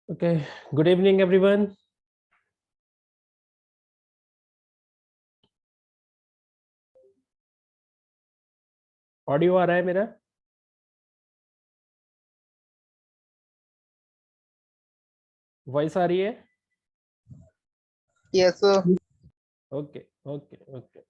Okay, good evening everyone. Audio आ रहा है मेरा? वॉइस आ रही है? Yes, sir. Okay okay okay.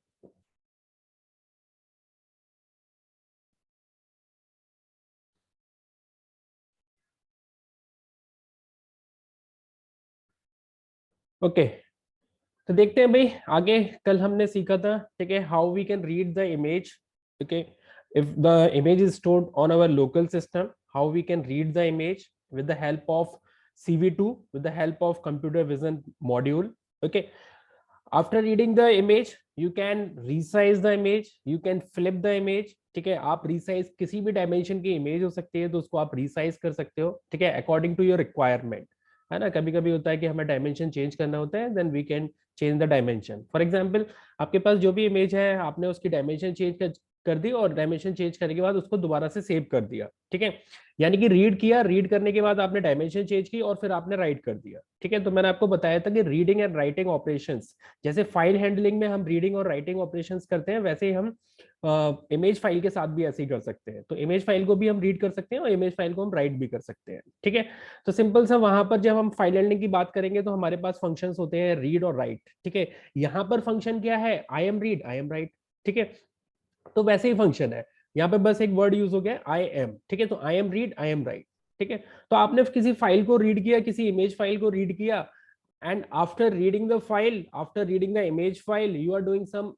Okay, तो देखते हैं भाई आगे। कल हमने सीखा था, ठीक है, how we can read the image. Okay, if the image is stored on our local system, how we can read the image with the help of CV2, with the help of computer vision module. Okay, after reading the image you can resize the image, you can flip the image. ठीक है, आप resize किसी भी dimension की image हो सकती है तो उसको आप रिसाइज कर सकते हो, ठीक है, अकॉर्डिंग टू योर रिक्वायरमेंट। है ना, कभी कभी होता है कि हमें डायमेंशन चेंज करना होता है, then we can change the dimension. For example, आपके पास जो भी इमेज है आपने उसकी डायमेंशन चेंज कर दी और डायमेंशन चेंज करने के बाद उसको दोबारा से सेव कर दिया, ठीक है। यानी कि रीड किया, रीड करने के बाद आपने डायमेंशन चेंज की और फिर आपने राइट कर दिया, ठीक है। तो मैंने आपको बताया था कि रीडिंग एंड राइटिंग ऑपरेशंस, जैसे फाइल हैंडलिंग में हम रीडिंग और राइटिंग ऑपरेशंस करते हैं, वैसे ही हम इमेज फाइल के साथ भी ऐसे ही कर सकते हैं। तो इमेज फाइल को भी हम रीड कर सकते हैं और इमेज फाइल को हम राइट भी कर सकते हैं, ठीक है। तो सिंपल सा वहां पर जब हम फाइल हैंडलिंग की बात करेंगे तो हमारे पास फंक्शंस होते हैं रीड और राइट, ठीक है। यहाँ पर फंक्शन क्या है? I am read, I am right, ठीक है। तो वैसे ही फंक्शन है, यहाँ पे बस एक वर्ड यूज हो गया आई एम, ठीक है। तो I am read, I am right, ठीक है। तो आपने किसी फाइल को रीड किया, किसी इमेज फाइल को रीड किया, and after reading the file, after reading the image file, you are doing some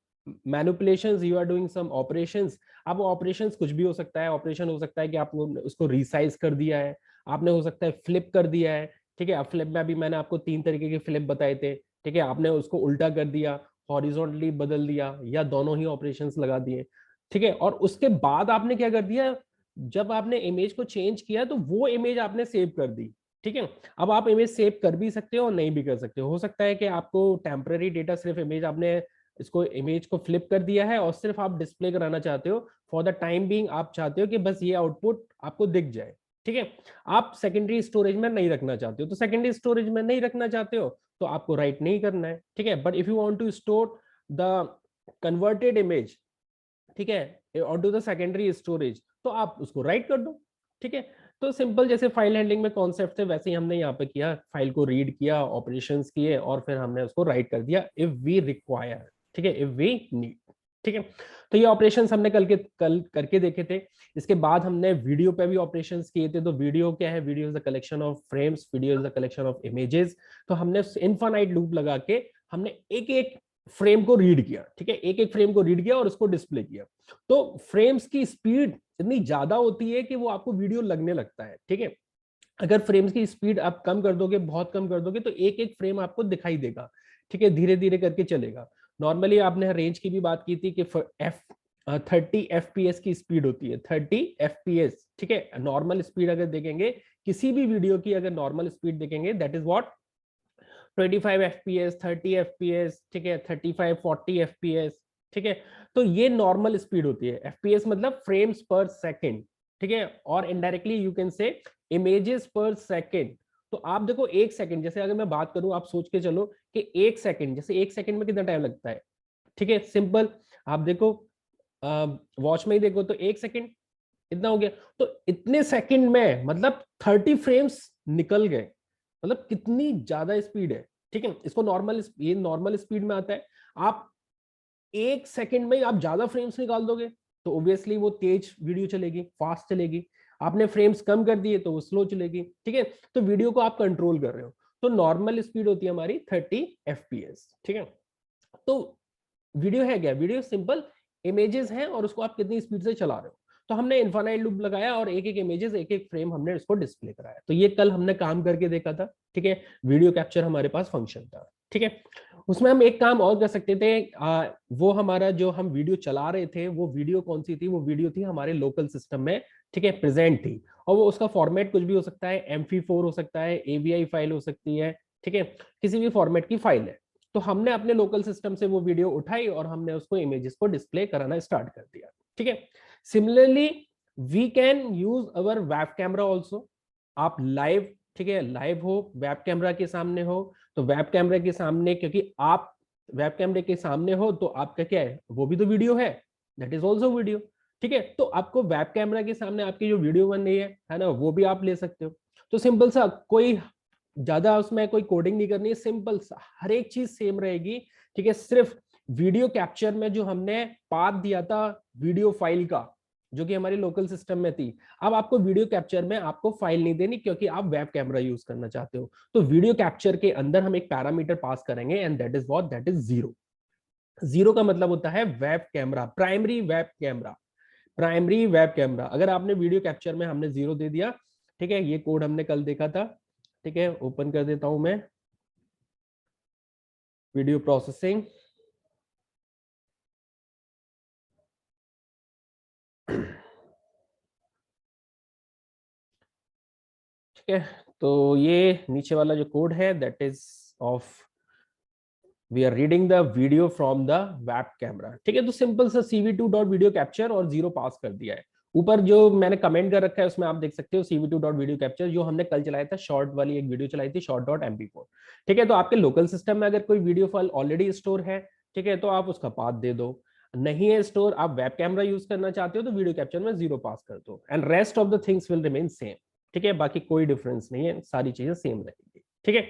manipulations, you are doing some operations। अब ऑपरेशंस कुछ भी हो सकता है। ऑपरेशन हो सकता है कि आपने उसको रिसाइज कर दिया है, आपने हो सकता है फ्लिप कर दिया है, ठीक है। अब फ्लिप में अभी मैंने आपको 3 तरीके के फ्लिप बताए थे, ठीक है। आपने उसको उल्टा कर दिया, हॉरिजॉन्टली बदल दिया, या दोनों ही ऑपरेशंस लगा दिए, ठीक है। और उसके बाद आपने क्या कर दिया, जब आपने इमेज को चेंज किया तो वो इमेज आपने सेव कर दी, ठीक है। अब आप इमेज सेव कर भी सकते हो और नहीं भी कर सकते हो सकता है कि आपको टेम्पररी डेटा, सिर्फ इमेज आपने इसको इमेज को फ्लिप कर दिया है और सिर्फ आप डिस्प्ले कराना चाहते हो, फॉर द टाइम बीइंग आप चाहते हो कि बस ये आउटपुट आपको दिख जाए, ठीक है। आप सेकेंडरी स्टोरेज में नहीं रखना चाहते हो, तो सेकेंडरी स्टोरेज में नहीं रखना चाहते हो तो आपको राइट नहीं करना है, ठीक है। But if you want to store the converted image, ठीक है, और टू द सेकेंडरी स्टोरेज, तो आप उसको राइट कर दो, ठीक है। तो सिंपल जैसे फाइल हैंडलिंग में कॉन्सेप्ट थे वैसे ही हमने यहाँ पे किया, फाइल को रीड किया, ऑपरेशंस किए और फिर हमने उसको राइट कर दिया इफ वी रिक्वायर, ठीक है, इफ वी नीड, ठीक है। तो ये ऑपरेशंस हमने कल करके देखे थे। इसके बाद हमने वीडियो पे भी ऑपरेशंस किए थे। तो वीडियो क्या है? Video is the collection of frames, video is the collection of images. तो हमने इनफाइनाइट लूप लगा के हमने एक एक फ्रेम को रीड किया, ठीक है, एक एक फ्रेम को रीड किया और उसको डिस्प्ले किया। तो फ्रेम्स की स्पीड इतनी ज्यादा होती है कि वो आपको वीडियो लगने लगता है, ठीक है। अगर फ्रेम्स की स्पीड आप कम कर दोगे, बहुत कम कर दोगे, तो एक एक फ्रेम आपको दिखाई देगा, ठीक है, धीरे धीरे करके चलेगा। नॉर्मली आपने रेंज की भी बात की थी कि एफ 30 FPS की स्पीड होती है, 30 FPS, ठीक है। नॉर्मल स्पीड अगर देखेंगे किसी भी वीडियो की, अगर नॉर्मल स्पीड देखेंगे, that is what 25 FPS, 30 FPS, ठीक है, 35-40 FPS, ठीक है। तो ये नॉर्मल स्पीड होती है। FPS मतलब फ्रेम्स पर सेकेंड, ठीक है, और indirectly you can say images पर सेकेंड। तो आप देखो, एक सेकंड, जैसे अगर मैं बात करूं, आप सोच के चलो कि एक सेकंड, जैसे एक सेकंड में कितना टाइम लगता है, ठीक है, सिंपल। आप देखो, वॉच में ही देखो तो एक सेकंड इतना हो गया। तो इतने सेकंड में मतलब 30 फ्रेम्स निकल गए, मतलब कितनी ज्यादा स्पीड है, ठीक है। इसको नॉर्मल, ये नॉर्मल स्पीड में आता है। आप एक सेकंड में आप ज्यादा फ्रेम्स निकाल दोगे तो ऑब्वियसली वो तेज वीडियो चलेगी, फास्ट चलेगी। आपने फ्रेम्स कम कर दिए तो वो स्लो चलेगी, ठीक है। तो वीडियो को आप कंट्रोल कर रहे हो। तो नॉर्मल स्पीड होती है हमारी 30 FPS, ठीक है। तो वीडियो है क्या? वीडियो सिंपल इमेजेस हैं और उसको आप कितनी स्पीड से चला रहे हो। तो हमने इनफाइनाइट लूप लगाया और एक एक इमेजेस, एक एक फ्रेम हमने इसको डिस्प्ले कराया। तो ये कल हमने काम करके देखा था, ठीक है। वीडियो कैप्चर हमारे पास फंक्शन था, ठीक है। उसमें हम एक काम और कर सकते थे। वो हमारा जो हम वीडियो चला रहे थे, वो वीडियो कौन सी थी? वो वीडियो थी हमारे लोकल सिस्टम में, ठीक है, प्रेजेंट थी। और वो उसका फॉर्मेट कुछ भी हो सकता है, MP4 हो सकता है, AVI फाइल हो सकती है, ठीक है, किसी भी फॉर्मेट की फाइल है। तो हमने अपने लोकल सिस्टम से वो वीडियो उठाई और हमने उसको इमेजेस को डिस्प्ले कराना स्टार्ट कर दिया, ठीक है। Similarly we can use our web camera also. आप लाइव ठीक है, लाइव हो, वेब कैमरा के सामने हो, तो वेब कैमरा के सामने, क्योंकि आप वेब कैमरे के सामने हो तो आपका क्या है, वो भी तो वीडियो है, दैट इज ऑल्सो वीडियो। ठीक है, तो आपको वेब कैमरा के सामने आपकी जो वीडियो बन रही है ना, वो भी आप ले सकते हो। तो सिंपल सा, कोई ज्यादा उसमें कोई कोडिंग नहीं करनी है, सिंपल सा हर एक चीज सेम रहेगी। ठीक है, सिर्फ वीडियो कैप्चर में जो हमने पाथ दिया था वीडियो फाइल का, जो कि हमारी लोकल सिस्टम में थी, अब आपको वीडियो कैप्चर में आपको फाइल नहीं देनी, क्योंकि आप वेब कैमरा यूज करना चाहते हो। तो वीडियो कैप्चर के अंदर हम एक पैरामीटर पास करेंगे, and that is what, that is zero. Zero का मतलब होता है web camera, primary web camera. Primary web camera, अगर आपने वीडियो कैप्चर में हमने जीरो दे दिया, ठीक है, ये कोड हमने कल देखा था। ठीक है, ओपन कर देता हूं मैं, वीडियो प्रोसेसिंग। ठीक है, तो ये नीचे वाला जो कोड है, that is of we are reading the video from the web camera. ठीक है, तो सिंपल सा cv2 डॉट वीडियो कैप्चर और जीरो पास कर दिया है। ऊपर जो मैंने कमेंट कर रखा है उसमें आप देख सकते हो cv2 डॉट वीडियो कैप्चर, जो हमने कल चलाया था, शॉर्ट वाली एक वीडियो चलाई थी, शॉर्ट डॉट mp4। ठीक है, तो आपके लोकल सिस्टम में अगर कोई वीडियो फाइल ऑलरेडी स्टोर है, ठीक है, तो आप उसका पाथ दे दो। नहीं है स्टोर, आप वेब कैमरा यूज करना चाहते हो, तो वीडियो कैप्चर में जीरो पास कर दो, and rest of the things will remain same. ठीक है, बाकी कोई डिफरेंस नहीं है, सारी चीजें सेम रहेंगी। ठीक है,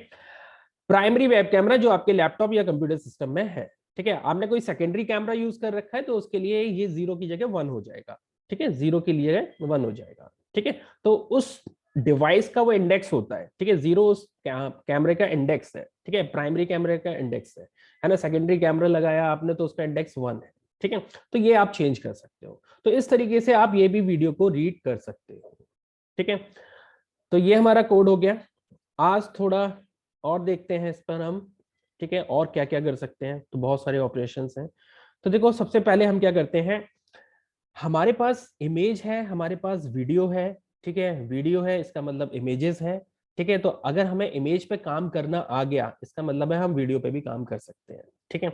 प्राइमरी वेब कैमरा जो आपके लैपटॉप या कंप्यूटर सिस्टम में है। ठीक है, आपने कोई सेकेंडरी कैमरा यूज कर रखा है, तो उसके लिए ये जीरो की जगह वन हो जाएगा। ठीक है, जीरो के लिए वन हो जाएगा। ठीक है, तो उस डिवाइस का वो इंडेक्स होता है। ठीक है, जीरो उस कैमरे का इंडेक्स है। ठीक है, प्राइमरी कैमरे का इंडेक्स है ना, सेकेंडरी कैमरा लगाया आपने तो उसका इंडेक्स वन है। ठीक है, तो ये आप चेंज कर सकते हो। तो इस तरीके से आप ये भी वीडियो को रीड कर सकते हो। ठीक है, तो ये हमारा कोड हो गया। आज थोड़ा और देखते हैं इस पर हम। ठीक है, और क्या क्या कर सकते हैं, तो बहुत सारे ऑपरेशंस हैं। तो देखो, सबसे पहले हम क्या करते हैं, हमारे पास इमेज है, हमारे पास वीडियो है। ठीक है, वीडियो है इसका मतलब इमेजेस है। ठीक है, तो अगर हमें इमेज पे काम करना आ गया, इसका मतलब है हम वीडियो पे भी काम कर सकते हैं। ठीक है,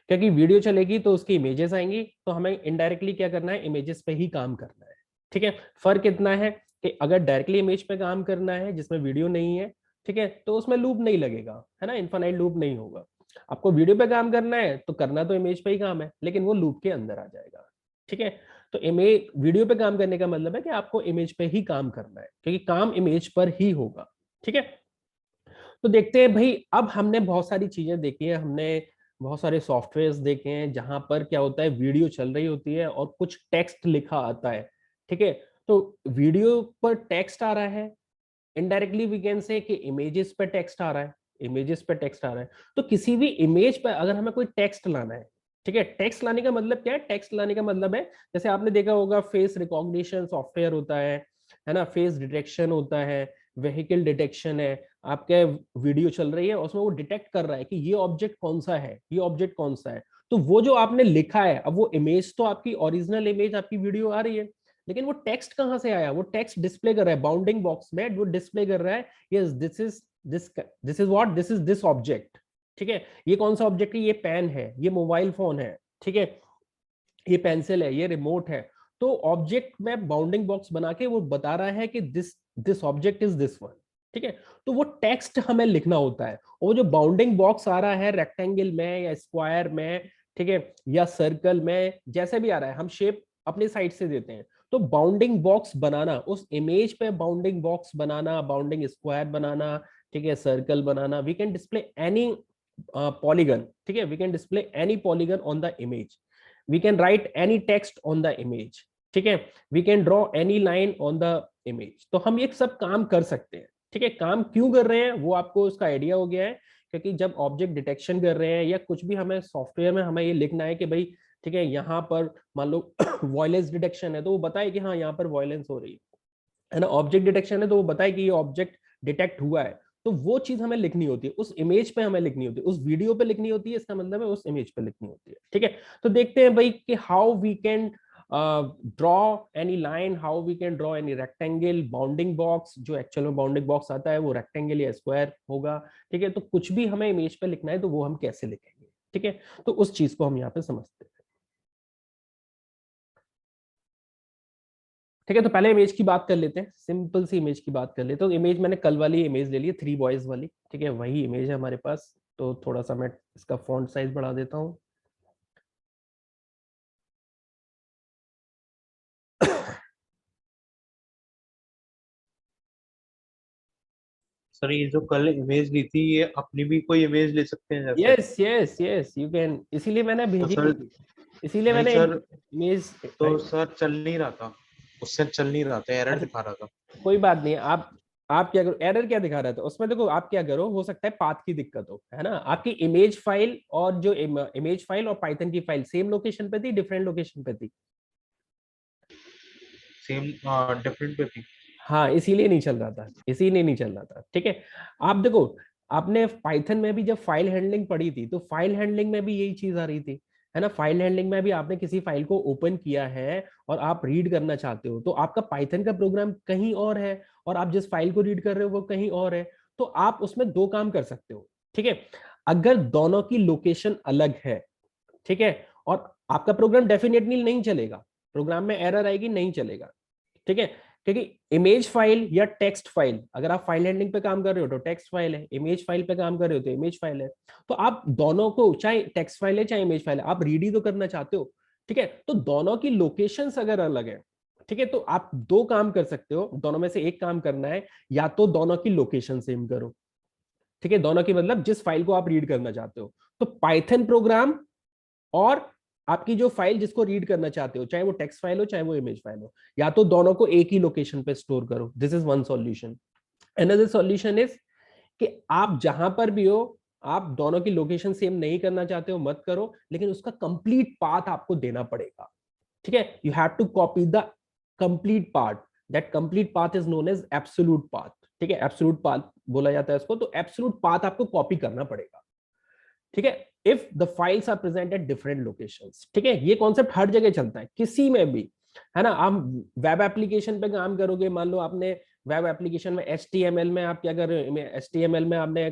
क्योंकि वीडियो चलेगी तो उसकी इमेजेस आएंगी, तो हमें इनडायरेक्टली क्या करना है, इमेजेस पे ही काम करना है। ठीक है, फर्क इतना है कि अगर डायरेक्टली इमेज पे काम करना है जिसमें वीडियो नहीं है, ठीक है, तो उसमें लूप नहीं लगेगा, है ना, इनफाइनाइट लूप नहीं होगा। आपको वीडियो पे काम करना है तो करना तो इमेज पे ही काम है, लेकिन वो लूप के अंदर आ जाएगा। ठीक है, तो इमेज वीडियो पे काम करने का मतलब है कि आपको इमेज पे ही काम करना है, क्योंकि काम इमेज पर ही होगा। ठीक है, तो देखते हैं भाई, अब हमने बहुत सारी चीजें देखी है, हमने बहुत सारे सॉफ्टवेयर्स देखे हैं जहां पर क्या होता है, वीडियो चल रही होती है और कुछ टेक्स्ट लिखा आता है। ठीक है, तो वीडियो पर टेक्स्ट आ रहा है, इनडायरेक्टली वी कैन से कि इमेजेस पे टेक्स्ट आ रहा है, इमेजेस पे टेक्स्ट आ रहा है। तो किसी भी इमेज पर अगर हमें कोई टेक्स्ट लाना है, ठीक है, टेक्स्ट लाने का मतलब क्या है, टेक्स्ट लाने का मतलब है, जैसे आपने देखा होगा फेस रिकॉग्निशन सॉफ्टवेयर होता है ना, फेस डिटेक्शन होता है, व्हीकल डिटेक्शन है। आपके वीडियो चल रही है, उसमें वो डिटेक्ट कर रहा है कि ये ऑब्जेक्ट कौन सा है, ये ऑब्जेक्ट कौन सा है। तो वो जो आपने लिखा है, अब वो इमेज तो आपकी ओरिजिनल इमेज आपकी वीडियो आ रही है, लेकिन वो टेक्स्ट कहां से आया, वो टेक्स्ट डिस्प्ले कर रहा है बाउंडिंग बॉक्स में, वो डिस्प्ले कर रहा है, yes this is what, this is this object. ठीक है, ये कौन सा ऑब्जेक्ट है, ये पेन है, ये मोबाइल फोन है। ठीक है, ये पेंसिल है, ये रिमोट है। तो ऑब्जेक्ट में बाउंडिंग बॉक्स बना के वो बता रहा है कि this this object is this one. ठीक है, तो वो टेक्स्ट हमें लिखना होता है, और वो जो बाउंडिंग बॉक्स आ रहा है रेक्टेंगल में या स्क्वायर में, ठीक है, या सर्कल में, जैसे भी आ रहा है, हम शेप अपनी साइड से देते हैं। तो बाउंडिंग बॉक्स बनाना, उस इमेज पे बाउंडिंग बॉक्स बनाना, बाउंडिंग स्क्वायर बनाना, ठीक है, सर्कल बनाना, we can display any polygon. ठीक है, we can display any polygon on the image, we can write any text on the image। ठीक है, we can draw any line on the image। तो हम ये सब काम कर सकते हैं। ठीक है, काम क्यों कर रहे हैं वो आपको उसका आइडिया हो गया है, क्योंकि जब ऑब्जेक्ट डिटेक्शन कर रहे हैं या कुछ भी हमें सॉफ्टवेयर में हमें ये लिखना है कि भाई, ठीक है, यहाँ पर मान लो वॉयलेंस डिटेक्शन है, तो वो बताए कि हाँ यहाँ पर वॉयलेंस हो रही है ना, ऑब्जेक्ट डिटेक्शन है तो वो बताए कि ये ऑब्जेक्ट डिटेक्ट हुआ है। तो वो चीज हमें लिखनी होती है, उस इमेज पे हमें लिखनी होती है, उस वीडियो पे लिखनी होती है, इसका मतलब है उस इमेज पे लिखनी होती है। ठीक है, तो देखते हैं भाई कि how we can draw any line, how we can draw any rectangle, bounding box, जो एक्चुअल में बाउंडिंग बॉक्स आता है वो रेक्टेंगल या स्क्वायर होगा। ठीक है, तो कुछ भी हमें इमेज पे लिखना है तो वो हम कैसे लिखेंगे। ठीक है, तो उस चीज को हम यहाँ पे समझते हैं। ठीक है, तो पहले इमेज की बात कर लेते हैं, सिंपल सी इमेज की बात कर लेते हैं। तो इमेज मैंने कल वाली इमेज ले ली है, 3 बॉयज वाली, ठीक है, वही इमेज है हमारे पास। तो थोड़ा सा मैं इसका फॉन्ट साइज बढ़ा देता हूँ। सर ये जो कल इमेज ली थी, ये अपनी भी कोई इमेज ले सकते हैं जैसे? Yes yes yes you can, इसीलिए मैंने तो भेजी सर, नहीं थी, इसीलिए नहीं मैंने सर, इमेज। तो सर चल नहीं रहा था, उससे चल नहीं रहा था, एरर अच्छा, दिखा रहा था। कोई बात नहीं। आप क्या करो, एरर क्या दिखा रहा था उसमें, देखो आप क्या करो, हो सकता है पाथ की दिक्कत हो, है ना। आपकी इमेज फाइल और जो इमेज फाइल और पाइथन की फाइल सेम लोकेशन पे थी, डिफरेंट लोकेशन पे थी? सेम, डिफरेंट पे थी। हाँ, इसीलिए नहीं चल रहा था, इसीलिए नहीं चल रहा था, ठीक है। आप देखो, आपने पाइथन में भी जब फाइल हैंडलिंग पढ़ी थी, तो फाइल हैंडलिंग में भी यही चीज आ रही थी, है ना। फाइल हैंडलिंग में भी आपने किसी फाइल को ओपन किया है और आप रीड करना चाहते हो, तो आपका पाइथन का प्रोग्राम कहीं और है और आप जिस फाइल को रीड कर रहे हो वो कहीं और है। तो आप उसमें दो काम कर सकते हो, ठीक है। अगर दोनों की लोकेशन अलग है, ठीक है, और आपका प्रोग्राम डेफिनेटली नहीं चलेगा, प्रोग्राम में एरर आएगी, नहीं चलेगा, ठीक है। क्योंकि इमेज फाइल या टेक्स्ट फाइल, अगर आप फाइल हैंडलिंग पे काम कर रहे हो तो टेक्स्ट फाइल है, इमेज फाइल पे काम कर रहे हो तो इमेज फाइल है। तो आप दोनों को, चाहे टेक्स्ट फाइल है चाहे इमेज फाइल है, आप रीड ही तो करना चाहते हो, ठीक है। तो दोनों की लोकेशंस अगर अलग है, ठीक है, तो आप दो काम कर सकते हो, दोनों में से एक काम करना है, या तो दोनों की लोकेशन सेम करो, ठीक है, दोनों की मतलब जिस फाइल को आप रीड करना चाहते हो, तो पाइथन प्रोग्राम और आपकी जो फाइल जिसको रीड करना चाहते हो, चाहे वो टेक्स्ट फाइल हो चाहे वो इमेज फाइल हो, या तो दोनों को एक ही लोकेशन पे स्टोर करो। This is one solution. Another solution is कि आप जहां पर भी हो, आप दोनों की लोकेशन सेम नहीं करना चाहते हो, मत करो, लेकिन उसका कंप्लीट पाथ आपको देना पड़ेगा, ठीक है। You have to copy the complete part, that complete path is known as absolute path, ठीक है, एब्सोल्यूट पाथ बोला जाता है इसको। तो एब्सोल्यूट पाथ आपको कॉपी करना पड़ेगा, ठीक है, if the files are present at different locations, ठीक है। ये कॉन्सेप्ट हर जगह चलता है, किसी में भी, है ना। आप वेब एप्लीकेशन पे काम करोगे, मान लो आपने वेब एप्लीकेशन में HTML में आप क्या कर रहे हो, HTML में आपने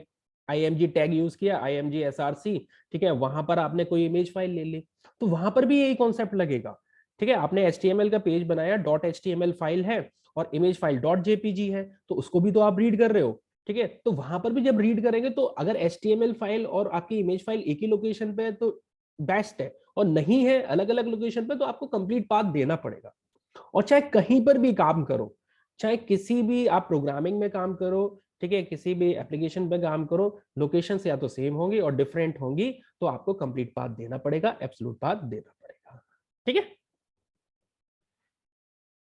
IMG टैग यूज किया, IMG SRC, ठीक है, वहां पर आपने कोई इमेज फाइल ले ली, तो वहां पर भी यही कॉन्सेप्ट लगेगा, ठीक है। आपने HTML का पेज बनाया, .html फाइल है और इमेज फाइल .jpg है, तो उसको भी तो आप रीड कर रहे हो, ठीक है। तो वहां पर भी जब रीड करेंगे, तो अगर HTML फाइल और आपकी इमेज फाइल एक ही लोकेशन पे है तो बेस्ट है, और नहीं है अलग अलग लोकेशन पे, तो आपको कंप्लीट पाथ देना पड़ेगा। और चाहे कहीं पर भी काम करो, चाहे किसी भी आप प्रोग्रामिंग में काम करो, ठीक है, किसी भी एप्लीकेशन पे काम करो, लोकेशन या तो सेम होंगी और डिफरेंट होंगी, तो आपको कंप्लीट पाथ देना पड़ेगा, एब्सोल्यूट पाथ देना पड़ेगा, ठीक है।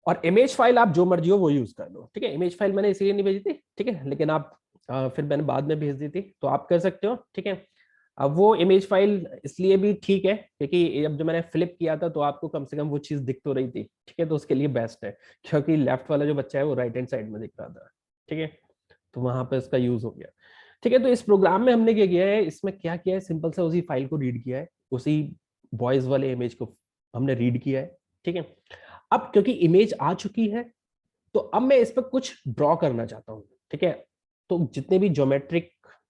और इमेज फाइल आप जो मर्जी हो वो यूज कर लो, ठीक है। इमेज फाइल मैंने इसलिए नहीं भेजी थी, ठीक है, लेकिन आप फिर मैंने बाद में भेज दी थी, तो आप कर सकते हो, ठीक है। अब वो इमेज फाइल इसलिए भी ठीक है क्योंकि अब जो मैंने फ्लिप किया था, तो आपको कम से कम वो चीज दिख तो रही थी, ठीक है, तो उसके लिए बेस्ट है, क्योंकि लेफ्ट वाला जो बच्चा है वो राइट हैंड साइड में दिख रहा था, ठीक है। तो वहां पे इसका यूज हो गया, ठीक है। तो इस प्रोग्राम में हमने क्या किया है, इसमें क्या किया है, सिंपल सा उसी फाइल को रीड किया है, उसी बॉयज वाले इमेज को हमने रीड किया है, ठीक है। अब क्योंकि इमेज आ चुकी है, तो अब मैं इस पर कुछ ड्रॉ करना चाहता हूं, ठीक है। तो जितने भी ज्योमेट्रिक,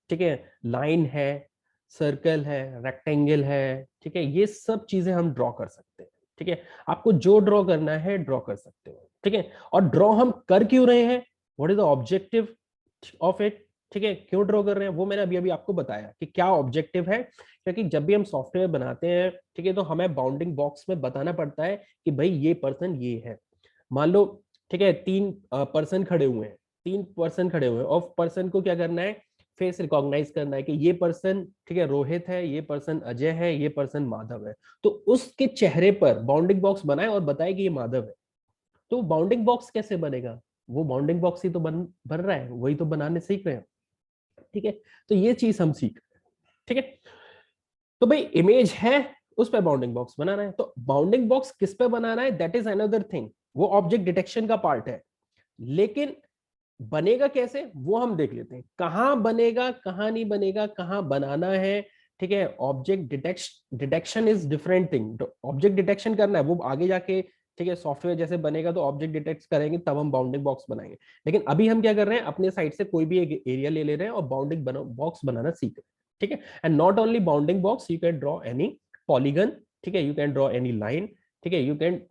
ठीक है, लाइन है, सर्कल है, रेक्टेंगल है, ठीक है, ये सब चीजें हम ड्रॉ कर सकते हैं, ठीक है। आपको जो ड्रॉ करना है ड्रॉ कर सकते हो, ठीक है। और ड्रॉ हम कर क्यों रहे हैं, what is the objective of it, ठीक है, क्यों ड्रॉ कर रहे हैं, वो मैंने अभी अभी आपको बताया कि क्या ऑब्जेक्टिव है। क्योंकि जब भी हम सॉफ्टवेयर बनाते हैं, ठीक है, तो हमें बाउंडिंग बॉक्स में बताना पड़ता है कि भाई ये पर्सन ये है। मान लो, ठीक है, 3 पर्सन खड़े हुए हैं, 3 पर्सन खड़े हुए हैं, और पर्सन को क्या करना है, फेस रिकॉग्नाइज करना है कि ये पर्सन, ठीक है, रोहित है, ये पर्सन अजय है, ये पर्सन माधव है। तो उसके चेहरे पर बाउंडिंग बॉक्स बनाए और बताए कि ये माधव है। तो बाउंडिंग बॉक्स कैसे बनेगा, वो बाउंडिंग बॉक्स ही तो बन रहा है, वही तो बनाने सीख रहे हैं, ठीक है। तो ये चीज हम सीख रहे हैं, ठीक है। तो भाई इमेज है, उस पर बाउंडिंग बॉक्स बनाना है, तो बाउंडिंग बॉक्स किस पे बनाना है, दैट इज अनदर थिंग, वो ऑब्जेक्ट डिटेक्शन का पार्ट है। लेकिन बनेगा कैसे वो हम देख लेते हैं, कहां बनेगा कहां नहीं बनेगा, कहां बनाना है, ठीक है। Object detection is different thing, object detection करना है वो आगे जाके, ठीक है, सॉफ्टवेयर जैसे बनेगा तो ऑब्जेक्ट डिटेक्ट करेंगे, तब हम बाउंडिंग बॉक्स बनाएंगे। लेकिन अभी हम क्या कर रहे हैं, अपने साइड से कोई भी एक एरिया ले रहे हैं और बाउंडिंग बॉक्स बनाना सीख रहे हैं, ठीक है। And not only bounding box, you can draw any polygon, ठीक है, you can draw any line, ठीक है, you can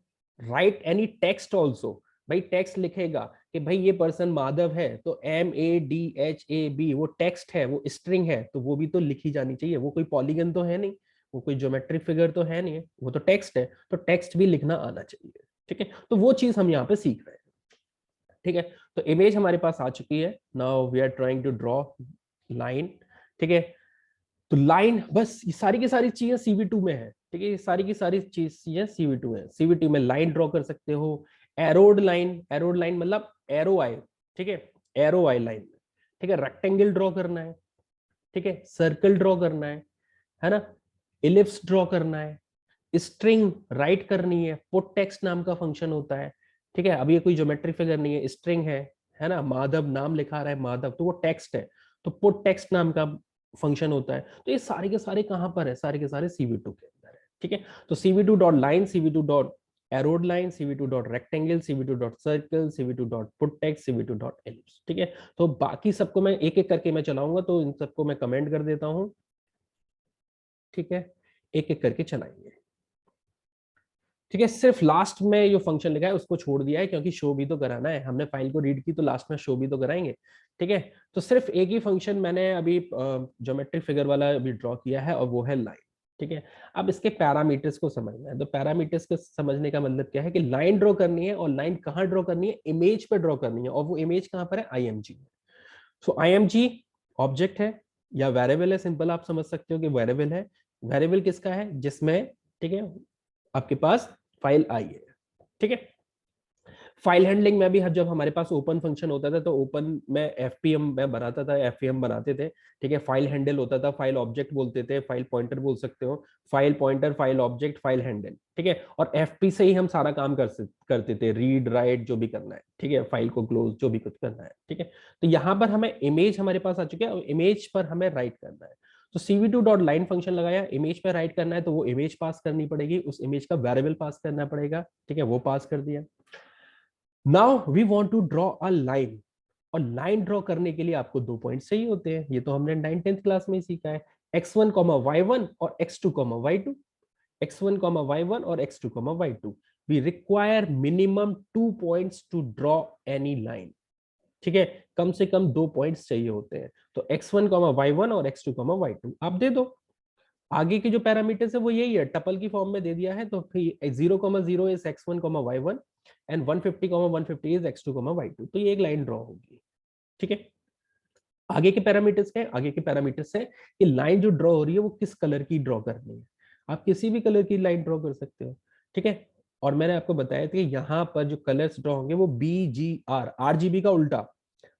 write any text also, भाई टेक्स्ट लिखेगा कि भाई ये पर्सन माधव है, तो MADHAB वो टेक्स्ट है, वो स्ट्रिंग है, तो वो भी तो लिखी जानी चाहिए। वो कोई पॉलीगन तो है नहीं, वो कोई ज्योमेट्रिक फिगर तो है नहीं, वो तो टेक्स्ट है, तो टेक्स्ट भी लिखना आना चाहिए। ठीक है, तो वो चीज हम यहाँ पे सीख रहे हैं। ठीक है, तो इमेज हमारे पास आ चुकी है। Now we are trying to draw line. ठीक है, तो लाइन बस ये सारी की सारी चीजें CV2 में है। ठीक है, ये सारी की सारी चीजें CV2 है। CV2 में लाइन ड्रॉ कर सकते हो, एरोड लाइन, एरोड लाइन मतलब एरो आए। ठीक है, एरो आए लाइन में। ठीक है, रेक्टेंगल ड्रॉ करना है, ठीक है, सर्कल ड्रॉ करना है ना, इलिप्स ड्रॉ करना है, स्ट्रिंग राइट करनी है, पुट टेक्स्ट नाम का फंक्शन होता है। ठीक है, अब ये कोई ज्योमेट्रिक फिगर नहीं है, स्ट्रिंग है ना, माधव नाम लिखा रहा है माधव, तो वो टेक्स्ट है, तो पुट टेक्स्ट नाम का फंक्शन होता है। तो ये सारे के सारे कहां पर है, सारे के सारे CV2 के अंदर है। ठीक है, तो CV2 dot line, CV2 dot arrowed line, CV2 dot rectangle, CV2 dot circle, CV2 dot put text, CV2 dot ellipse. ठीक है, तो बाकी सबको मैं एक एक करके मैं चलाऊंगा, तो इन सबको मैं कमेंट कर देता हूं। ठीक है, एक एक करके चलाएंगे। ठीक है, सिर्फ लास्ट में जो फंक्शन लिखा है उसको छोड़ दिया है, क्योंकि शो भी तो कराना है, हमने फाइल को रीड की तो लास्ट में शो भी तो कराएंगे। ठीक है, तो सिर्फ एक ही फंक्शन मैंने अभी ज्योमेट्रिक फिगर वाला अभी ड्रॉ किया है, और वो है लाइन। ठीक है, अब इसके पैरामीटर्स को समझना है। तो पैरामीटर्स को समझने का मतलब क्या है कि लाइन ड्रॉ करनी है, और लाइन कहाँ ड्रॉ करनी है, इमेज पे ड्रॉ करनी है, और वो इमेज कहाँ पर है, IMG में। सो IMG ऑब्जेक्ट है या वेरिएबल है, सिंपल आप समझ सकते हो कि वेरिएबल है। वेरिएबल किसका है, जिसमें, ठीक है, आपके पास फाइल आई है। ठीक है, फाइल हैंडलिंग में भी जब हमारे पास ओपन फंक्शन होता था, तो ओपन में FPM में बनाता था, FPM बनाते थे। ठीक है, फाइल हैंडल होता था, फाइल ऑब्जेक्ट बोलते थे, फाइल पॉइंटर बोल सकते हो, file pointer, file object, file handle. ठीक है, और FP से ही हम सारा काम करते थे, रीड राइट जो भी करना है। ठीक है, फाइल को क्लोज जो भी कुछ करना है। ठीक है, तो यहाँ पर हमें इमेज हमारे पास आ चुकी है, और इमेज पर हमें राइट करना है। तो CV2 डॉट लाइन फंक्शन लगाया, इमेज पे राइट करना है, तो वो इमेज पास करनी पड़ेगी, उस इमेज का वेरिएबल पास करना पड़ेगा। ठीक है, वो पास कर दिया। Now we want to draw a line, और लाइन ड्रॉ करने के लिए आपको 2 पॉइंट चाहिए होते हैं। ये तो हमने 9th-10th क्लास में ही सीखा है, x1, y1 और x2, y2। x1, y1 और x2, y2। We require minimum 2 points to draw any line. ठीक है, कम से कम 2 पॉइंट्स चाहिए होते हैं। तो x1, y1 और x2, y2 आप दे दो। आगे के जो पैरामीटर्स है वो यही है, टपल की फॉर्म में दे दिया है। तो 0,0 is x1, y1 and 150, 150 is x2, y2। तो ये एक लाइन ड्रॉ होगी। ठीक है, आगे के पैरामीटर्स क्या है, आगे के पैरामीटर्स है कि लाइन जो ड्रॉ हो रही है वो किस कलर की ड्रॉ करनी है। आप किसी भी कलर की लाइन ड्रॉ कर सकते हो। ठीक है, और मैंने आपको बताया था कि यहाँ पर जो कलर्स ड्रॉ होंगे वो BGR, RGB का उल्टा,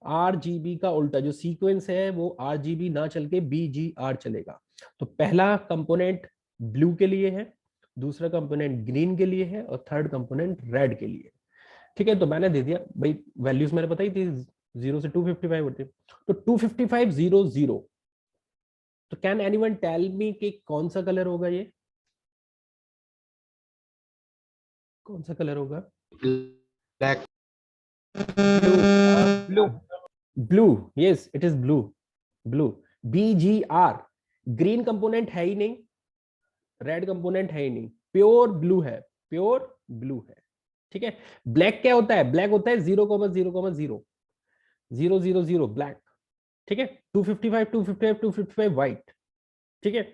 RGB का उल्टा जो सीक्वेंस है वो RGB ना चल के BGR चलेगा। तो पहला कंपोनेंट ब्लू के लिए है, दूसरा कंपोनेंट ग्रीन के लिए है, और थर्ड कंपोनेंट रेड के लिए। ठीक है, तो मैंने दे दिया भाई, वैल्यूज मैंने बताई थी 0 से 255 होती है, तो 255 0 0। तो कैन एनीवन टेल मी कि कौन सा कलर होगा, ये कौन सा कलर होगा? Black. Blue, blue. Blue, yes it is blue, blue, BGR। Green component है ही नहीं, रेड कंपोनेंट है ही नहीं, प्योर ब्लू है, प्योर ब्लू है। ठीक है, ब्लैक क्या होता है, ब्लैक होता है 0,0,0 0,0,0 ब्लैक। ठीक है, 255 255 255 व्हाइट। ठीक है,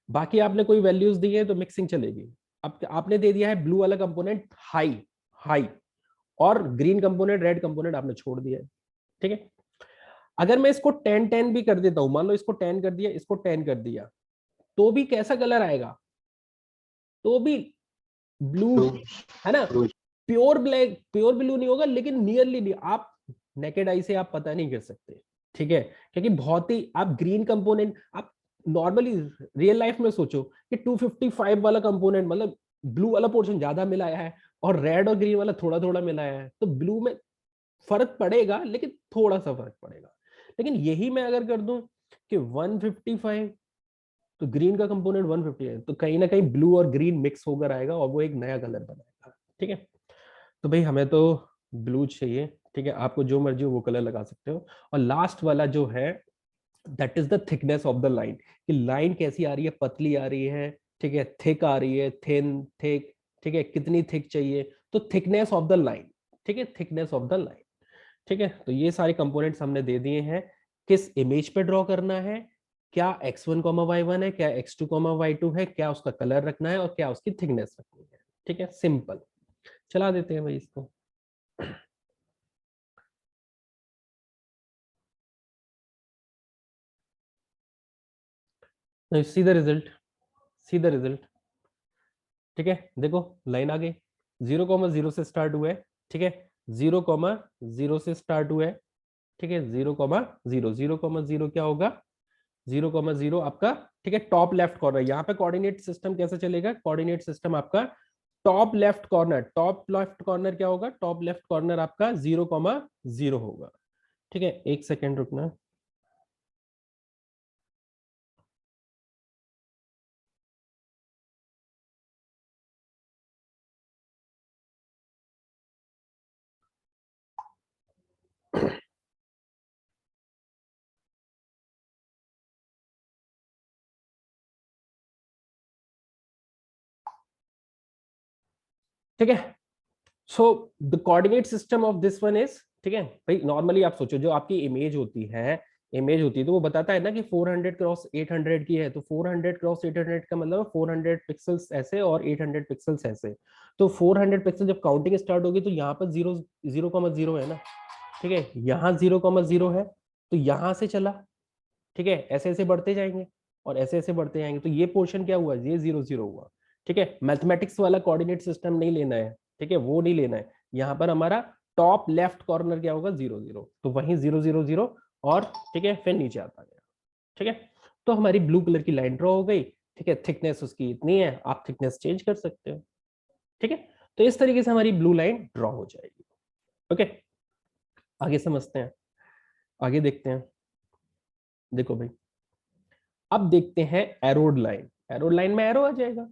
बाकी आपने कोई वैल्यूज दी है तो मिक्सिंग चलेगी। अब आपने दे दिया है ब्लू वाला कंपोनेंट हाई, हाई, और ग्रीन कंपोनेंट, रेड कंपोनेंट आपने छोड़ दिया है। ठीक है, अगर मैं इसको 10 10 भी कर देता हूं, मान लो इसको 10 कर दिया, इसको 10 कर दिया, तो भी कैसा कलर आएगा, तो भी ब्लू, ब्लू। है ना। Blue. Pure black, pure blue नहीं होगा, लेकिन नियरली नहीं, आप नेकेड आई से आप पता नहीं कर सकते। ठीक है, क्योंकि बहुत ही आप ग्रीन कंपोनेंट, आप नॉर्मली रियल लाइफ में सोचो कि 255 वाला कंपोनेंट मतलब ब्लू वाला पोर्शन ज्यादा मिलाया है, और रेड और ग्रीन वाला थोड़ा थोड़ा मिलाया है, तो ब्लू में फर्क पड़ेगा, लेकिन थोड़ा सा फर्क पड़ेगा। लेकिन यही मैं अगर कर दूं कि 155, तो ग्रीन का कंपोनेंट 150 है, तो कहीं ना कहीं ब्लू और ग्रीन मिक्स होकर आएगा, और वो एक नया कलर बनाएगा। ठीक है, तो भाई हमें तो ब्लू चाहिए। ठीक है, आपको जो मर्जी हो वो कलर लगा सकते हो। और लास्ट वाला जो है, that is the thickness of the line, कि लाइन कैसी आ रही है, पतली आ रही है, ठीक है, थिक आ रही है, थिन, थिक। ठीक है, कितनी थिक चाहिए, तो थिकनेस ऑफ द लाइन। ठीक है, थिकनेस ऑफ द लाइन। ठीक है, तो ये सारे कंपोनेंट्स हमने दे दिए हैं। किस इमेज पे ड्रॉ करना है, क्या x1 y1 है, क्या x2 y2 है, क्या उसका कलर रखना है और क्या उसकी थिकनेस रखनी है। ठीक है, सिंपल। चला देते हैं भाई इसको। See the result, see the result. ठीक है, देखो लाइन आ गई, 0,0 से स्टार्ट हुआ है। ठीक है, 0,0 से स्टार्ट हुआ है। ठीक है, 0,0, 0,0 क्या होगा, 0,0 आपका। ठीक है, टॉप लेफ्ट कॉर्नर। यहाँ पे कोऑर्डिनेट सिस्टम कैसे चलेगा, कोऑर्डिनेट सिस्टम आपका top left corner. Top left corner क्या होगा, टॉप लेफ्ट कॉर्नर आपका 0,0 होगा। ठीक है, एक सेकेंड रुकना। ठीक है, so the coordinate system of this one is, ठीक है भाई, नॉर्मली आप सोचो जो आपकी इमेज होती है, इमेज होती है तो वो बताता है ना कि 400 क्रॉस 800 की है, तो 400 क्रॉस 800 का मतलब 400 पिक्सल्स ऐसे और 800 पिक्सल्स ऐसे। तो 400 पिक्सल जब काउंटिंग स्टार्ट होगी तो यहाँ पर 0,0 है ना। ठीक है, यहाँ 0,0 है, तो यहाँ से चला। ठीक है, ऐसे ऐसे बढ़ते जाएंगे और ऐसे ऐसे बढ़ते जाएंगे, तो ये पोर्शन क्या हुआ, ये 0,0 हुआ। ठीक है, मैथमेटिक्स वाला कोऑर्डिनेट सिस्टम नहीं लेना है। ठीक है, वो नहीं लेना है। यहाँ पर हमारा टॉप लेफ्ट कॉर्नर क्या होगा, 0,0, तो वहीं 0,0,0 और ठीक है फिर नीचे आता गया। ठीक है, तो हमारी ब्लू कलर की लाइन ड्रॉ हो गई। ठीक है, थिकनेस उसकी इतनी है, आप थिकनेस चेंज कर सकते हो। ठीक है, तो इस तरीके से हमारी ब्लू लाइन ड्रॉ हो जाएगी। ओके, आगे समझते हैं, आगे देखते हैं। देखो भाई, अब देखते हैं एरोड लाइन। एरोड लाइन में एरो आ जाएगा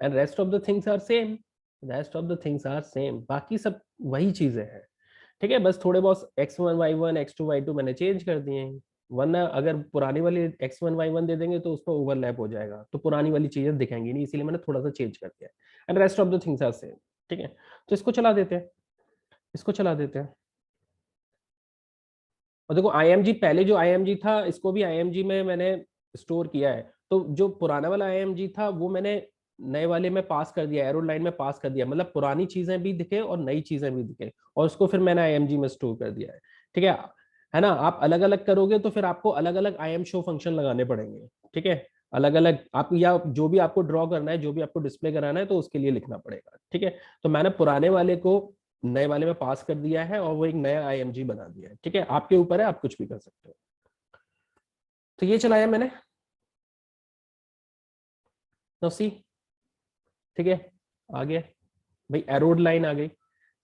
and rest of the things are same. Rest of the things are same, बाकी सब वही चीजें हैं। ठीक है, बस थोड़े बहुत x1 y1 x2 y2 मैंने चेंज कर दिए हैं, वरना अगर पुरानी वाली x1 y1 दे देंगे तो उसमें ओवरलैप हो जाएगा, तो पुरानी वाली चीजें दिखेंगी नहीं, इसीलिए मैंने थोड़ा सा चेंज कर दिया है। And rest of the things are same. ठीक है, तो इसको चला देते हैं, इसको चला देते हैं। और देखो IMG, पहले जो IMG था इसको भी IMG में मैंने स्टोर किया है, तो जो पुराना वाला IMG था वो मैंने नए वाले में पास कर दिया, एरो लाइन में पास कर दिया, मतलब पुरानी चीजें भी दिखे और नई चीजें भी दिखे, और उसको फिर मैंने IMG में स्टोर कर दिया है। ठीक है ना, आप अलग अलग करोगे तो फिर आपको अलग अलग IM शो फंक्शन लगाने पड़ेंगे। ठीक है, अलग अलग आप, या जो भी आपको ड्रॉ करना है, जो भी आपको डिस्प्ले कराना है, तो उसके लिए लिखना पड़ेगा। ठीक है, तो मैंने पुराने वाले को नए वाले में पास कर दिया है और वो एक नया IMG बना दिया है। ठीक है, आपके ऊपर है, आप कुछ भी कर सकते हो। तो ये चलाया मैंने, नो सी। ठीक है, आगे भाई एरोड लाइन आ गई,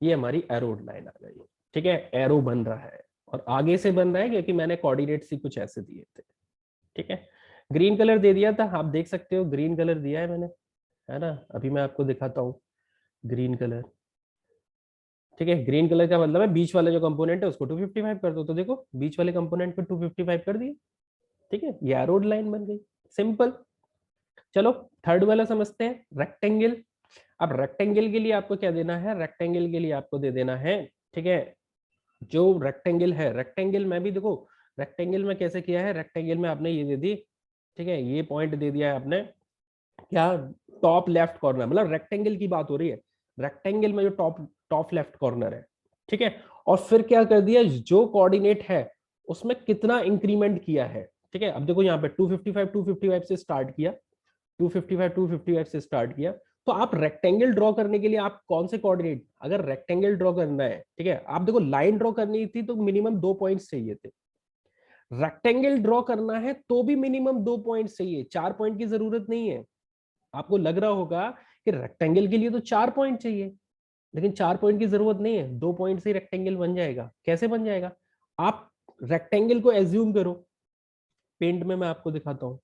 ये हमारी एरोड लाइन आ गई। ठीक है, एरो बन रहा है और आगे से बन रहा है क्योंकि मैंने कोऑर्डिनेट ही कुछ ऐसे दिए थे। ठीक है, ग्रीन कलर दे दिया था, आप देख सकते हो ग्रीन कलर दिया है मैंने, है ना। अभी मैं आपको दिखाता हूँ ग्रीन कलर। ठीक है, ग्रीन कलर का मतलब है बीच वाला जो कंपोनेंट है उसको 255 कर दो, तो देखो बीच वाले कंपोनेंट को 255 कर दिए। ठीक है, ये रोड लाइन बन गई, सिंपल। चलो थर्ड वाला समझते हैं, रेक्टेंगल। अब रेक्टेंगल के लिए आपको क्या देना है, रेक्टेंगल के लिए आपको दे देना है, ठीक है, जो रेक्टेंगल है, रेक्टेंगल में भी देखो, रेक्टेंगल में कैसे किया है, रेक्टेंगल में आपने ये दे दी। ठीक है, ये पॉइंट दे दिया है आपने, क्या, टॉप लेफ्ट कॉर्नर, मतलब रेक्टेंगल की बात हो रही है, रेक्टेंगल में जो टॉप टॉप लेफ्ट कॉर्नर है। ठीक है, और फिर क्या कर दिया, जो कोऑर्डिनेट है उसमें कितना इंक्रीमेंट किया है। ठीक है, अब देखो यहाँ पे 255 से स्टार्ट किया, 255 से स्टार्ट किया, तो आप रेक्टेंगल ड्रॉ करने के लिए आप कौन से कोऑर्डिनेट, अगर रेक्टेंगल ड्रॉ करना है, ठीक है, आप देखो लाइन ड्रॉ करनी थी तो मिनिमम 2 पॉइंट्स चाहिए थे, रेक्टेंगल ड्रॉ करना है तो भी मिनिमम 2 पॉइंट्स चाहिए, 4 पॉइंट की जरूरत नहीं है। आपको लग रहा होगा कि रेक्टेंगल के लिए तो 4 पॉइंट चाहिए, लेकिन 4 पॉइंट की जरूरत नहीं है, 2 पॉइंट से रेक्टेंगल बन जाएगा। कैसे बन जाएगा, आप रेक्टेंगल को एज्यूम करो, पेंट में मैं आपको दिखाता हूं।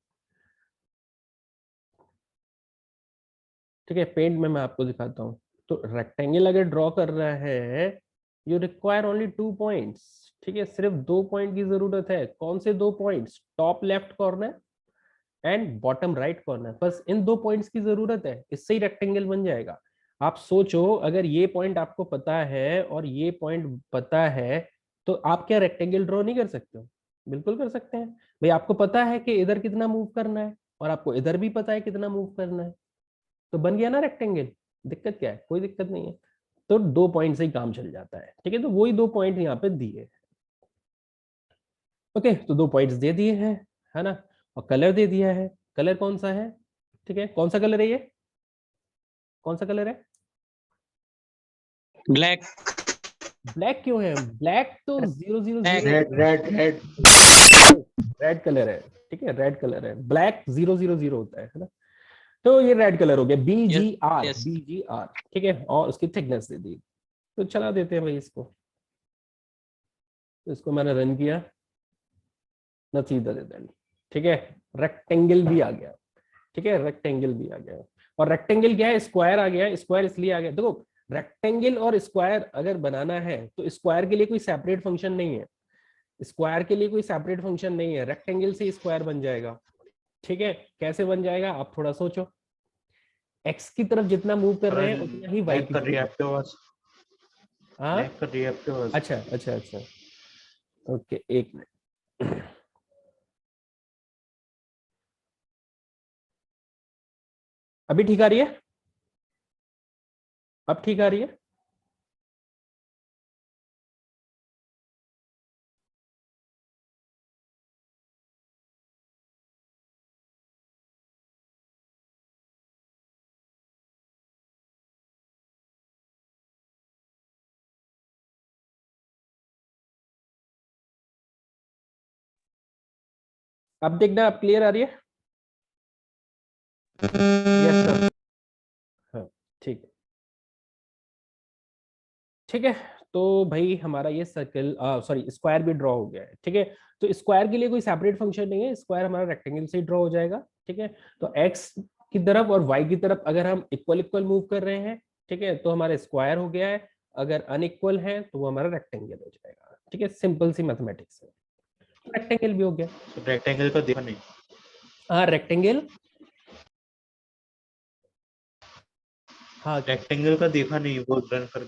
ठीक है, पेंट में मैं आपको दिखाता हूं, तो रेक्टेंगल अगर ड्रॉ कर रहा है, यू रिक्वायर ओनली 2 पॉइंट्स। ठीक है, सिर्फ 2 पॉइंट की जरूरत है, कौन से 2 points, top left corner and bottom right corner, बस इन 2 पॉइंट्स की जरूरत है, इससे ही रेक्टेंगल बन जाएगा। आप सोचो, अगर ये पॉइंट आपको पता है और ये पॉइंट पता है, तो आप क्या रेक्टेंगल ड्रॉ नहीं कर सकते हो? बिल्कुल कर सकते हैं भाई। आपको पता है कि इधर कितना मूव करना है और आपको इधर भी पता है कितना मूव करना है, तो बन गया ना रेक्टेंगल। दिक्कत क्या है? कोई दिक्कत नहीं है। तो 2 पॉइंट से ही काम चल जाता है, ठीक है। तो वही 2 पॉइंट यहाँ पे दिए। ओके, तो 2 पॉइंट्स दे दिए हैं, है ना। और कलर दे दिया है। कलर कौन सा है? ठीक है, कौन सा कलर है ये? कौन सा कलर है? ब्लैक। ब्लैक क्यों है? ब्लैक तो 000 red red red. Red colour है, ठीक है, रेड कलर है। ब्लैक 000 होता है ना। तो ये रेड कलर हो गया, BGR, यस। BGR, ठीक है। और उसकी थिकनेस दे दी। तो चला देते हैं भाई इसको। तो इसको मैंने रन किया, नतीजा दे दें, ठीक है। रेक्टेंगल भी आ गया, ठीक है, रेक्टेंगल भी आ गया। और रेक्टेंगल क्या है? स्क्वायर आ गया। स्क्वायर इसलिए आ गया, देखो, रेक्टेंगल और स्क्वायर अगर बनाना है तो स्क्वायर के लिए कोई सेपरेट फंक्शन नहीं है। स्क्वायर के लिए कोई सेपरेट फंक्शन नहीं है, रेक्टेंगल से स्क्वायर बन जाएगा, ठीक है। कैसे बन जाएगा आप थोड़ा सोचो। एक्स की तरफ जितना मूव कर रहे हैं उतना ही वाई लैग की कर रही है तरफ। आपके आवाज। हाँ, लैग कर रही है आपके आवाज। अच्छा अच्छा अच्छा, ओके, एक मिनट। अभी ठीक आ रही है? अब ठीक आ रही है? अब देखना, अब क्लियर आ रही है? Yes sir. हाँ, ठीक है, ठीक है। तो भाई हमारा ये सर्कल, सॉरी, स्क्वायर भी ड्रॉ हो गया है, ठीक है। तो स्क्वायर के लिए कोई सेपरेट फंक्शन नहीं है, स्क्वायर हमारा रेक्टेंगल से ही ड्रॉ हो जाएगा, ठीक है। तो एक्स की तरफ और वाई की तरफ अगर हम इक्वल इक्वल मूव कर रहे हैं, ठीक है, तो हमारा स्क्वायर हो गया है। अगर अनइक्वल है तो वो हमारा रेक्टेंगल हो जाएगा, ठीक है। सिंपल सी मैथमेटिक्स है। रेक्टेंगल भी हो गया। रेक्टेंगल का देखा नहीं। हाँ, रेक्टेंगल, हाँ रेक्टेंगल का देखा नहीं वो रन कर।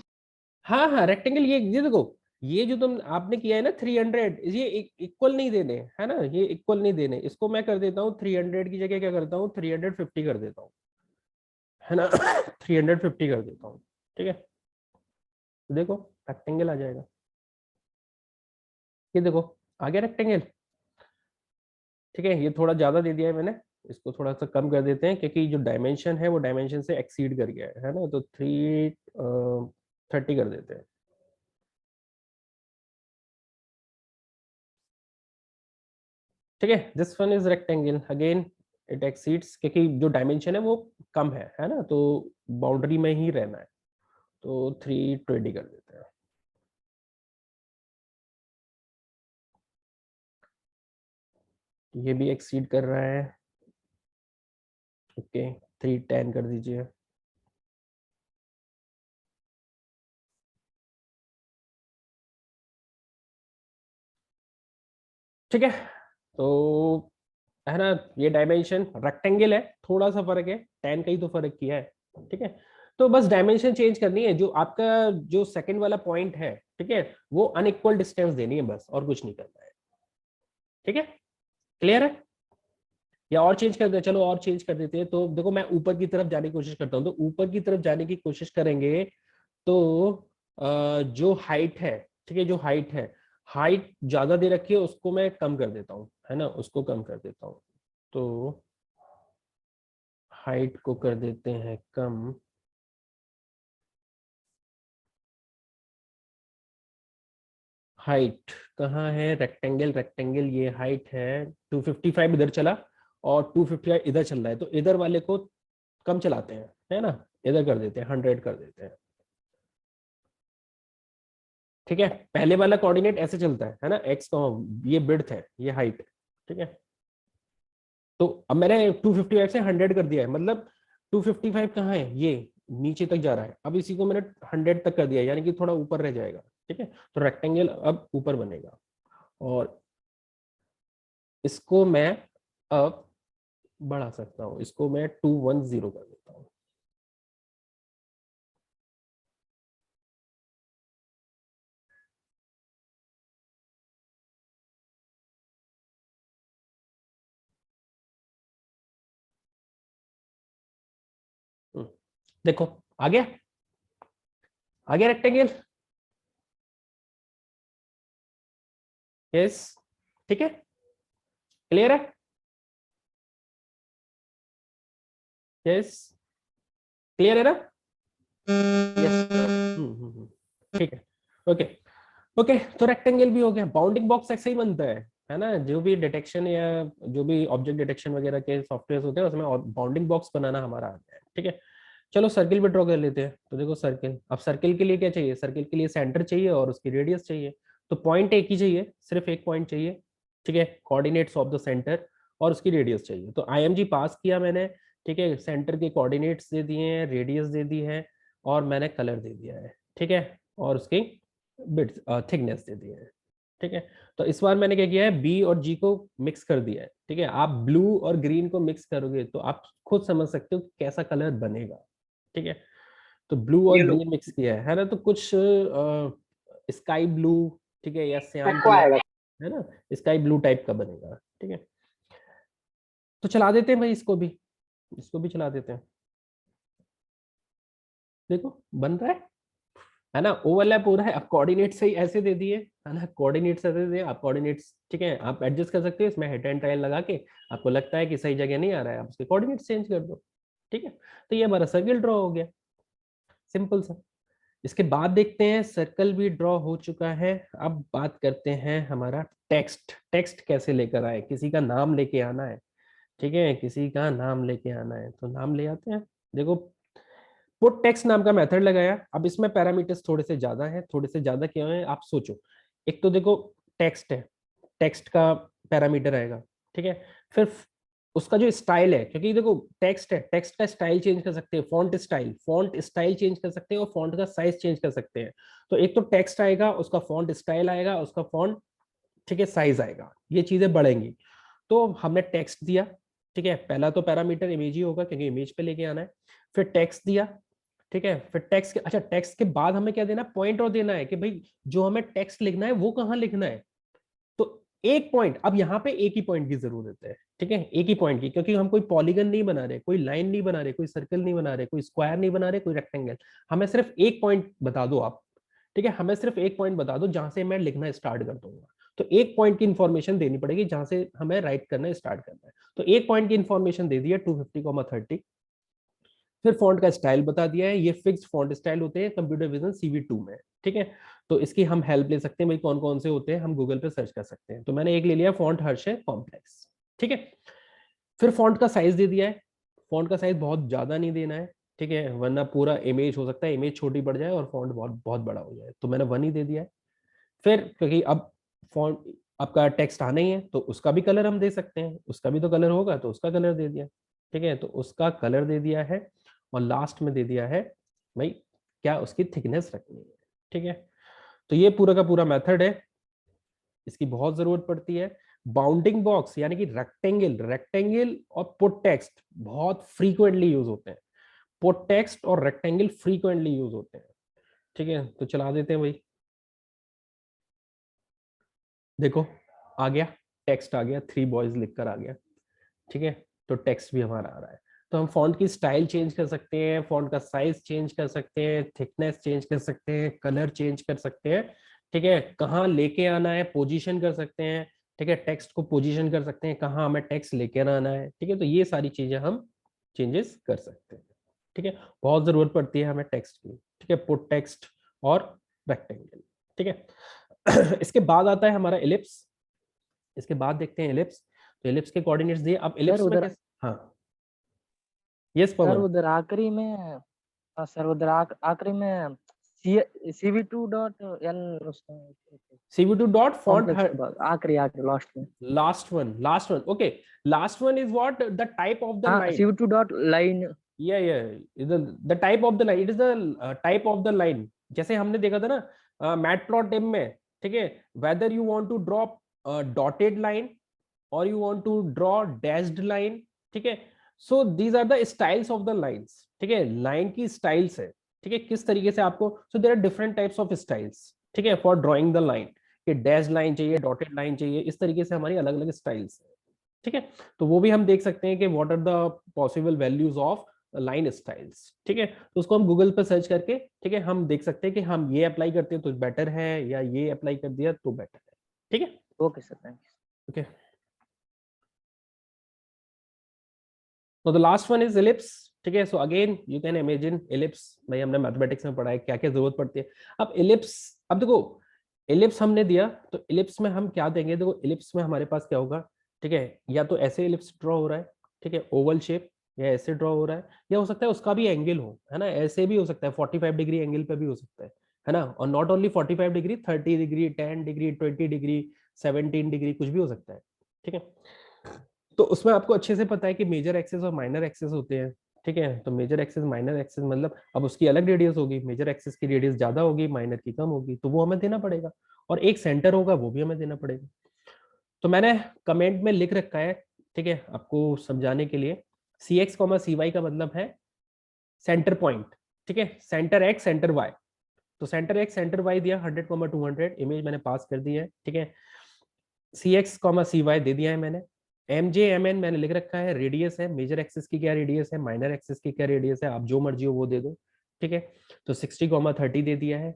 हाँ हाँ, रेक्टेंगल, ये देखो, ये जो तुम आपने किया है ना 300, ये इक्वल नहीं देने, है ना, ये इक्वल नहीं देने। इसको मैं कर देता हूँ 300 की जगह क्या करता हूँ, 350 कर देता हूँ, है ना। 350 कर देता हूँ, ठीक है। तो देखो, रेक्टेंगल आ जाएगा। ये देखो, आ गया रेक्टेंगल, ठीक है। ये थोड़ा ज्यादा दे दिया है मैंने, इसको थोड़ा सा कम कर देते हैं, क्योंकि जो डायमेंशन है वो डायमेंशन से एक्सीड कर गया है ना। तो 330 कर देते हैं, ठीक है। This one is rectangle again, it exceeds, क्योंकि जो डायमेंशन है वो कम है ना, तो बाउंड्री में ही रहना है। तो 320 कर देते हैं। ये भी एक्सीड कर रहा है, ओके, 310 कर दीजिए। ठीक है, तो है ना, ये डायमेंशन रेक्टेंगल है, थोड़ा सा फर्क है, 10 का ही तो फर्क किया है, ठीक है। तो बस डायमेंशन चेंज करनी है, जो आपका जो सेकंड वाला पॉइंट है, ठीक है, वो अनइक्वल डिस्टेंस देनी है बस, और कुछ नहीं करना है, ठीक है। क्लियर है? या और चेंज कर दे? चलो और चेंज कर देते हैं। तो देखो, मैं ऊपर की तरफ जाने की कोशिश करता हूँ, तो ऊपर की तरफ जाने की कोशिश करेंगे तो जो हाइट है, ठीक है, जो हाइट है, हाइट ज्यादा दे रखी है, उसको मैं कम कर देता हूँ, है ना, उसको कम कर देता हूँ। तो हाइट को कर देते हैं कम। हाइट कहाँ है? रेक्टेंगल, रेक्टेंगल, ये हाइट है 255, इधर चला, और 255 इधर चल रहा है, तो इधर वाले को कम चलाते हैं, है ना, इधर कर देते हैं, 100 कर देते हैं, ठीक है। पहले वाला कोऑर्डिनेट ऐसे चलता है ना, एक्स का, ये बिड्थ है, ये हाइट है, ठीक है। तो अब मैंने 255 से 100 कर दिया है, मतलब 255 कहाँ है? ये नीचे तक जा रहा है। अब इसी को मैंने 100 तक कर दिया, यानी कि थोड़ा ऊपर रह जाएगा, ठीक है। तो रेक्टेंगल अब ऊपर बनेगा, और इसको मैं अब बढ़ा सकता हूँ, इसको मैं 210 कर देता हूँ, देखो आ गया रेक्टेंगल। यस, ठीक है, क्लियर है। यस, क्लियर है ना। Yes sir. ठीक है, ओके ओके। तो रेक्टेंगल भी हो गया। बाउंडिंग बॉक्स ऐसे ही बनता है ना, जो भी डिटेक्शन या जो भी ऑब्जेक्ट डिटेक्शन वगैरह के सॉफ्टवेयर होते हैं उसमें बाउंडिंग बॉक्स बनाना हमारा आ गया है, ठीक है। चलो सर्किल भी ड्रॉ कर लेते हैं। तो देखो सर्किल, अब सर्किल के लिए क्या चाहिए, सर्किल के लिए सेंटर चाहिए और उसकी रेडियस चाहिए। तो पॉइंट एक ही चाहिए, सिर्फ एक पॉइंट चाहिए, ठीक है। कोऑर्डिनेट्स ऑफ द सेंटर और उसकी रेडियस चाहिए। तो IMG पास किया मैंने, ठीक है। सेंटर के कोऑर्डिनेट्स दे दिए हैं, रेडियस दे दी है और मैंने कलर दे दिया है, ठीक है। और उसकी बिट थिकनेस दे दी है, ठीक है। तो इस बार मैंने क्या किया है, बी और जी को मिक्स कर दिया है, ठीक है। आप ब्लू और ग्रीन को मिक्स करोगे तो आप खुद समझ सकते हो कैसा कलर बनेगा, ठीक है। तो ब्लू और ये लो। ग्रीन मिक्स किया है ना, तो कुछ स्काई ब्लू, ठीक है, या सियान सबको ब्लू, आएगा। है ना, स्काई ब्लू टाइप का बनेगा, ठीक है। तो चला देते हैं भाई, इसको भी चला देते हैं। देखो बन रहा है ना, ओवरलैप हो रहा है। अब कोऑर्डिनेट सही ऐसे दे दिए, है ना, कोऑर्डिनेट्स ऐसे दे दिए। आप कोऑर्डिनेट्स, ठीक है, आप एडजस्ट कर सकते हो इसमें, हिट एंड ट्रायल लगा के। आपको लगता है कि सही जगह नहीं आ रहा है, आप उसके कोऑर्डिनेट्स चेंज कर दो, ठीक है। तो ये हमारा सर्किल ड्रॉ हो गया, सिंपल सा। इसके बाद देखते हैं, सर्कल भी ड्रॉ हो चुका है। अब बात करते हैं हमारा टेक्स्ट। टेक्स्ट कैसे लेकर आए, किसी का नाम लेके आना है, ठीक है, किसी का नाम लेके आना है तो नाम ले आते हैं। देखो पुट टेक्स्ट नाम का मेथड लगाया। अब इसमें पैरामीटर्स थोड़े से ज्यादा हैं, थोड़े से ज्यादा क्या है आप सोचो। एक तो देखो टेक्स्ट है, टेक्स्ट का पैरामीटर आएगा, ठीक है। फिर उसका जो स्टाइल है, क्योंकि देखो टेक्स्ट है, टेक्स्ट का स्टाइल चेंज कर सकते हैं, फॉन्ट स्टाइल चेंज कर सकते हैं और फॉन्ट का साइज चेंज कर सकते हैं। तो एक तो टेक्स्ट आएगा, उसका फॉन्ट स्टाइल आएगा, उसका फॉन्ट, ठीक है, साइज आएगा, ये चीजें बढ़ेंगी। तो हमने टेक्स्ट दिया, ठीक है। पहला तो पैरामीटर इमेज ही होगा क्योंकि इमेज पे लेके आना है। फिर टेक्स्ट दिया, ठीक है। फिर टेक्स्ट के, अच्छा टेक्स्ट के बाद हमें क्या देना है, पॉइंट और देना है कि भाई जो हमें टेक्स्ट लिखना है वो कहाँ लिखना है। तो एक पॉइंट, अब यहाँ पे एक ही पॉइंट की जरूरत है, ठीक है, एक ही पॉइंट की, क्योंकि हम कोई पॉलीगन नहीं बना रहे, कोई लाइन नहीं बना रहे, कोई सर्कल नहीं बना रहे, कोई स्क्वायर नहीं बना रहे, कोई रेक्टेंगल। हमें सिर्फ एक पॉइंट बता दो आप, ठीक है, हमें सिर्फ एक पॉइंट बता दो जहां से मैं लिखना स्टार्ट कर दूंगा। तो एक पॉइंट की इंफॉर्मेशन देनी पड़ेगी जहां से हमें राइट करना स्टार्ट करना है। तो एक पॉइंट की इंफॉर्मेशन दे दिया 250,30। फिर फॉन्ट का स्टाइल बता दिया है, ये फिक्स्ड फॉन्ट स्टाइल होते हैं कंप्यूटर विजन CV2 में, ठीक है। तो इसकी हम हेल्प ले सकते हैं, भाई कौन कौन से होते हैं, हम गूगल पे सर्च कर सकते हैं। तो मैंने एक ले लिया, फॉन्ट हर्षे कॉम्प्लेक्स, ठीक है। फिर फॉन्ट का साइज दे दिया है। फॉन्ट का साइज बहुत ज्यादा नहीं देना है, ठीक है, वरना पूरा इमेज हो सकता है इमेज छोटी पड़ जाए और फॉन्ट बहुत बहुत बड़ा हो जाए। तो मैंने 1 ही दे दिया है। फिर क्योंकि अब फॉन्ट आपका टेक्स्ट आना ही है तो उसका भी कलर हम दे सकते हैं, उसका भी तो कलर होगा, तो उसका कलर दे दिया, ठीक है। तो उसका कलर दे दिया है और लास्ट में दे दिया है भाई क्या उसकी थिकनेस रखनी है, ठीक है। तो ये पूरा का पूरा मेथड है, इसकी बहुत जरूरत पड़ती है। बाउंडिंग बॉक्स यानी कि रेक्टेंगल और पुट टेक्स्ट बहुत फ्रीक्वेंटली यूज होते हैं। पुट टेक्स्ट और रेक्टेंगल फ्रीक्वेंटली यूज होते हैं, ठीक है। तो चला देते हैं भाई, देखो आ गया, टेक्स्ट आ गया, 3 बॉयज लिखकर आ गया, ठीक है। तो टेक्स्ट भी हमारा आ रहा है। तो हम फॉन्ट की स्टाइल चेंज कर सकते हैं, फॉन्ट का साइज चेंज कर सकते हैं, थिकनेस चेंज कर सकते हैं, कलर चेंज कर सकते हैं, ठीक है। कहाँ लेके आना है पोजीशन कर सकते हैं, ठीक है, टेक्स्ट को पोजीशन कर सकते हैं, कहाँ हमें टेक्स्ट लेके आना है, ठीक है। तो ये सारी चीजें हम चेंजेस कर सकते हैं, ठीक है। बहुत जरूरत पड़ती है हमें टेक्स्ट की, ठीक है, पुट टेक्स्ट और रेक्टेंगल, ठीक है। इसके बाद आता है हमारा एलिप्स। इसके बाद देखते हैं एलिप्स। तो एलिप्स के कोऑर्डिनेट्स दिए। अब सर एलिप्स में उधर, कैसे, हाँ यस सर पवन, उधर आखिरी में, हाँ सर उधर आखिरी में CV2.L उसका CV2 डॉट फॉन्ट कॉम्प्लेक्स के बाद आखिरी आखिरी लास्ट में। Last one okay. Last one is what, the type of the हाँ line, CV2.line। yeah the type of the line, it is the type of the line। जैसे हमने देखा था ना मैटप्लॉटलिब में, ठीक है, whether you want to draw dotted line or you want to draw dashed line, ठीक है। so these are the styles of the lines, ठीक है, लाइन की स्टाइल्स है, ठीक है, किस तरीके से आपको, so there are different types of styles, ठीक है, for drawing the line, कि डैश लाइन चाहिए, डॉटेड लाइन चाहिए, इस तरीके से हमारी अलग अलग स्टाइल्स है, ठीक है। तो वो भी हम देख सकते हैं कि what are the possible values of line styles, ठीक है। तो उसको हम गूगल पर सर्च करके, ठीक है, हम देख सकते हैं कि हम ये अप्लाई करते हैं तो बेटर है, या ये अप्लाई कर दिया तो बेटर है, ठीक है। Okay sir, thank you. Okay, तो the last one is ellipse, ठीक है। So again you can imagine ellipse, भाई हमने मैथमेटिक्स में पढ़ा है क्या क्या जरूरत पड़ती है। अब एलिप्स, अब देखो एलिप्स हमने दिया तो एलिप्स में हम क्या देंगे, देखो एलिप्स में हमारे पास क्या होगा, ठीक है, या तो ऐसे एलिप्स ड्रॉ हो रहा है, ठीक है, ओवल शेप, या ऐसे ड्रॉ हो रहा है, या हो सकता है उसका भी एंगल हो, है ना, ऐसे भी हो सकता है 45 डिग्री एंगल पे भी हो सकता है ना, और not only 45 degree, 30 degree, 10 degree, 20 degree, 17 degree, कुछ भी हो सकता है, ठीक है। तो उसमें आपको अच्छे से पता है कि मेजर एक्सेस और माइनर एक्सेस होते हैं, ठीक है। तो मेजर एक्सेस माइनर एक्सेस मतलब अब उसकी अलग रेडियस होगी, मेजर एक्सेस की रेडियस ज्यादा होगी, माइनर की कम होगी, तो वो हमें देना पड़ेगा, और एक सेंटर होगा वो भी हमें देना पड़ेगा। तो मैंने कमेंट में लिख रखा है, ठीक है, आपको समझाने के लिए, सी एक्स कॉमा सी वाई का मतलब है सेंटर पॉइंट, ठीक है, सेंटर एक्स सेंटर वाई। तो सेंटर एक्स सेंटर वाई दिया 100,200, इमेज मैंने पास कर दी है, ठीक है। C X comma C Y दे दिया है मैंने, एम जे एम एन मैंने लिख रखा है, रेडियस है, मेजर एक्सिस की क्या रेडियस है, माइनर एक्सिस की क्या रेडियस है, आप जो मर्जी हो वो दे दो, ठीक है। तो 60,30 दे दिया है।